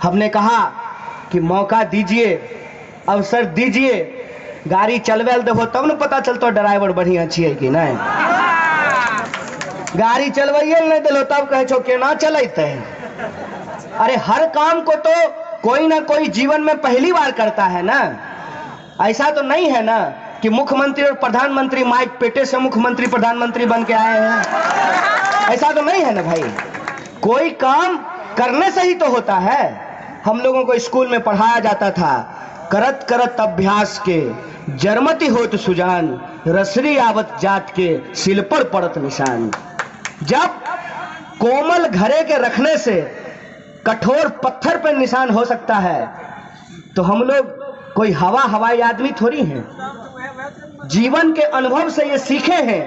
हमने कहा कि मौका दीजिए, अवसर दीजिए, गाड़ी चलवेल देबो तब न पता चलतो ड्राइवर बढ़िया छिए कि नहीं। गाड़ी चलवाइए नहीं दिलो तब कहे छो केना चलते। अरे हर काम को तो कोई ना कोई जीवन में पहली बार करता है ना। ऐसा तो नहीं है ना कि मुख्यमंत्री और प्रधानमंत्री माइक पेटे से मुख्यमंत्री प्रधानमंत्री बन के आए हैं। ऐसा तो नहीं है ना भाई। कोई काम करने से ही तो होता है। हम लोगों को स्कूल में पढ़ाया जाता था, करत करत अभ्यास के जरमति होत सुजान, रसरी आवत जात के सिल पर पड़त निशान। जब कोमल घरे के रखने से कठोर पत्थर पर निशान हो सकता है तो हम लोग कोई हवाई आदमी थोड़ी हैं। जीवन के अनुभव से ये सीखे हैं,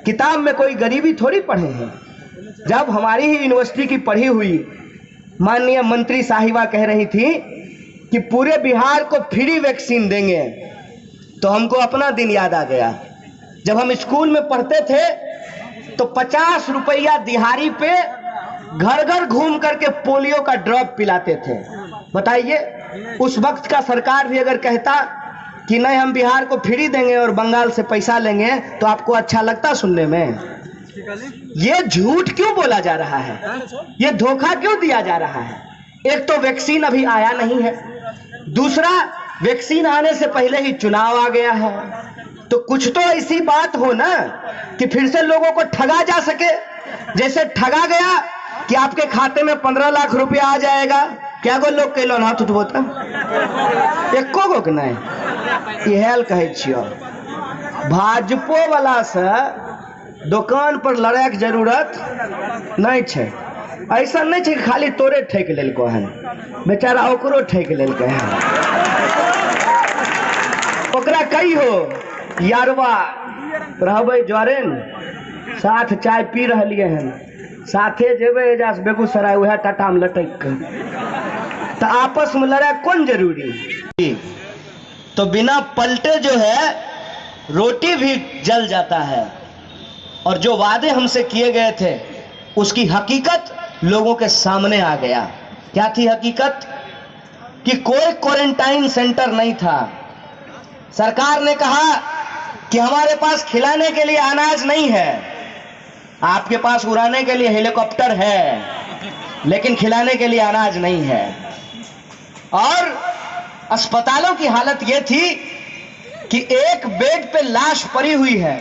किताब में कोई गरीबी थोड़ी पढ़े हैं। जब हमारी ही यूनिवर्सिटी की पढ़ी हुई माननीय मंत्री साहिबा कह रही थी कि पूरे बिहार को फ्री वैक्सीन देंगे, तो हमको अपना दिन याद आ गया। जब हम स्कूल में पढ़ते थे तो 50 रुपया दिहाड़ी पे घर घर घूम करके पोलियो का ड्रॉप पिलाते थे। बताइए, उस वक्त का सरकार भी अगर कहता कि नहीं हम बिहार को फ्री देंगे और बंगाल से पैसा लेंगे तो आपको अच्छा लगता सुनने में? ये झूठ क्यों बोला जा रहा है? ये धोखा क्यों दिया जा रहा है? एक तो वैक्सीन अभी आया नहीं है, दूसरा वैक्सीन आने से पहले ही चुनाव आ गया है। तो कुछ तो ऐसी बात हो ना कि फिर से लोगों को ठगा जा सके। जैसे ठगा गया कि आपके खाते में 15 लाख रुपया आ जाएगा। क्या गो लोग कहलो ना तो बोता एको गो के नहीं। इहेल कहे छियो भाजपो वाला से दुकान पर लड़ाई के जरूरत नहीं है। ऐसा नहीं है कि खाली तोरे ठेक लेलको है, बेचारा ओकरो ठेक लेलके है। ओकरा कही हो यारवा रहबे जरेन साथ चाय पी रहलिए हैं, साथे जेबे एजा से बेगूसराय वह टाटा में लटक के, तो आपस में लड़ाई कौन जरूरी? तो बिना पलटे जो है रोटी भी जल जाता है। और जो वादे हमसे किए गए थे उसकी हकीकत लोगों के सामने आ गया। क्या थी हकीकत? कि कोई क्वारंटाइन सेंटर नहीं था। सरकार ने कहा कि हमारे पास खिलाने के लिए अनाज नहीं है, आपके पास उड़ाने के लिए हेलीकॉप्टर है, लेकिन खिलाने के लिए अनाज नहीं है। और अस्पतालों की हालत यह थी कि एक बेड पे लाश पड़ी हुई है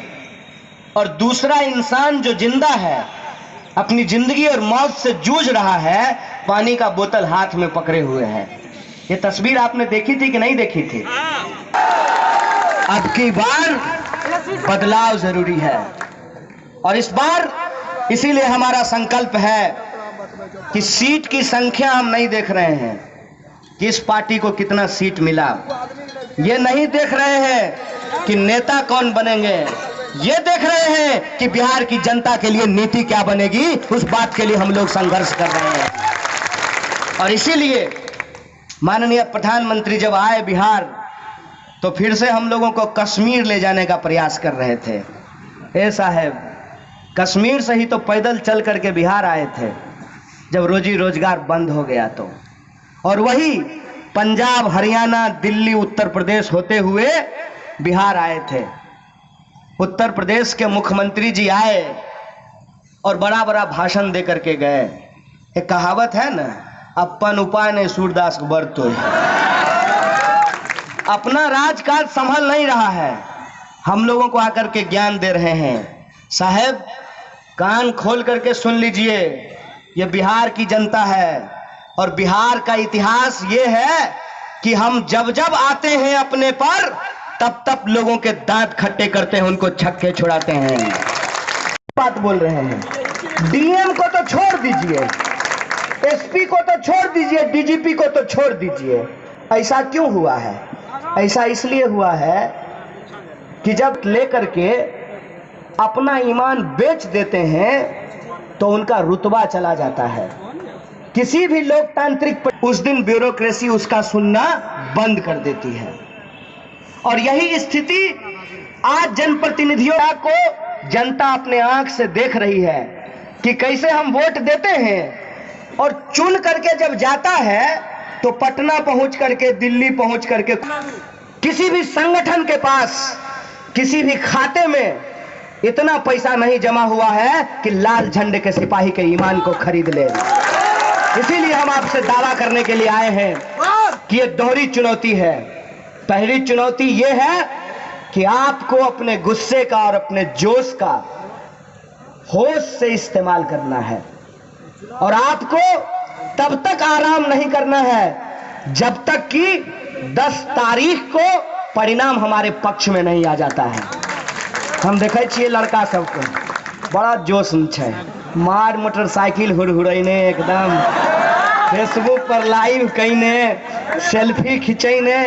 और दूसरा इंसान जो जिंदा है अपनी जिंदगी और मौत से जूझ रहा है, पानी का बोतल हाथ में पकड़े हुए है। ये तस्वीर आपने देखी थी कि नहीं देखी थी? अब की बार बदलाव जरूरी है और इस बार इसीलिए हमारा संकल्प है कि सीट की संख्या हम नहीं देख रहे हैं, किस पार्टी को कितना सीट मिला, ये नहीं देख रहे हैं कि नेता कौन बनेंगे, ये देख रहे हैं कि बिहार की जनता के लिए नीति क्या बनेगी। उस बात के लिए हम लोग संघर्ष कर रहे हैं। और इसीलिए माननीय प्रधानमंत्री जब आए बिहार तो फिर से हम लोगों को कश्मीर ले जाने का प्रयास कर रहे थे। ऐसा है, कश्मीर से ही तो पैदल चल करके बिहार आए थे जब रोजी रोजगार बंद हो गया तो। और वही पंजाब, हरियाणा, दिल्ली, उत्तर प्रदेश होते हुए बिहार आए थे। उत्तर प्रदेश के मुख्यमंत्री जी आए और बड़ा बड़ा भाषण दे करके गए। एक कहावत है ना, अपन उपाय ने सूरदास बरतो। अपना राजकाज संभल नहीं रहा है, हम लोगों को आकर के ज्ञान दे रहे हैं। साहब कान खोल करके सुन लीजिए, ये बिहार की जनता है और बिहार का इतिहास ये है कि हम जब जब आते हैं अपने पर तब तब लोगों के दांत खट्टे करते हैं, उनको छक्के छुड़ाते हैं। बात बोल रहे हैं। डीएम को तो छोड़ दीजिए, एसपी को तो छोड़ दीजिए, डीजीपी को तो छोड़ दीजिए। ऐसा क्यों हुआ है? ऐसा इसलिए हुआ है कि जब लेकर के अपना ईमान बेच देते हैं तो उनका रुतबा चला जाता है। किसी भी लोकतांत्रिक उस दिन ब्यूरोक्रेसी उसका सुनना बंद कर देती है। और यही स्थिति आज जनप्रतिनिधियों को जनता अपने आंख से देख रही है कि कैसे हम वोट देते हैं और चुन करके जब जाता है तो पटना पहुंच करके, दिल्ली पहुंच करके किसी भी संगठन के पास, किसी भी खाते में इतना पैसा नहीं जमा हुआ है कि लाल झंडे के सिपाही के ईमान को खरीद ले। इसीलिए हम आपसे दावा करने के लिए आए हैं कि ये दोहरी चुनौती है। पहली चुनौती ये है कि आपको अपने गुस्से का और अपने जोश का होश से इस्तेमाल करना है, और आपको तब तक आराम नहीं करना है जब तक कि 10 तारीख को परिणाम हमारे पक्ष में नहीं आ जाता है। हम देखे छिए लड़का सबको बड़ा जोश है, मार मोटरसाइकिल हुरहुरैने, एकदम फेसबुक पर लाइव कईने, सेल्फी खिंचैने।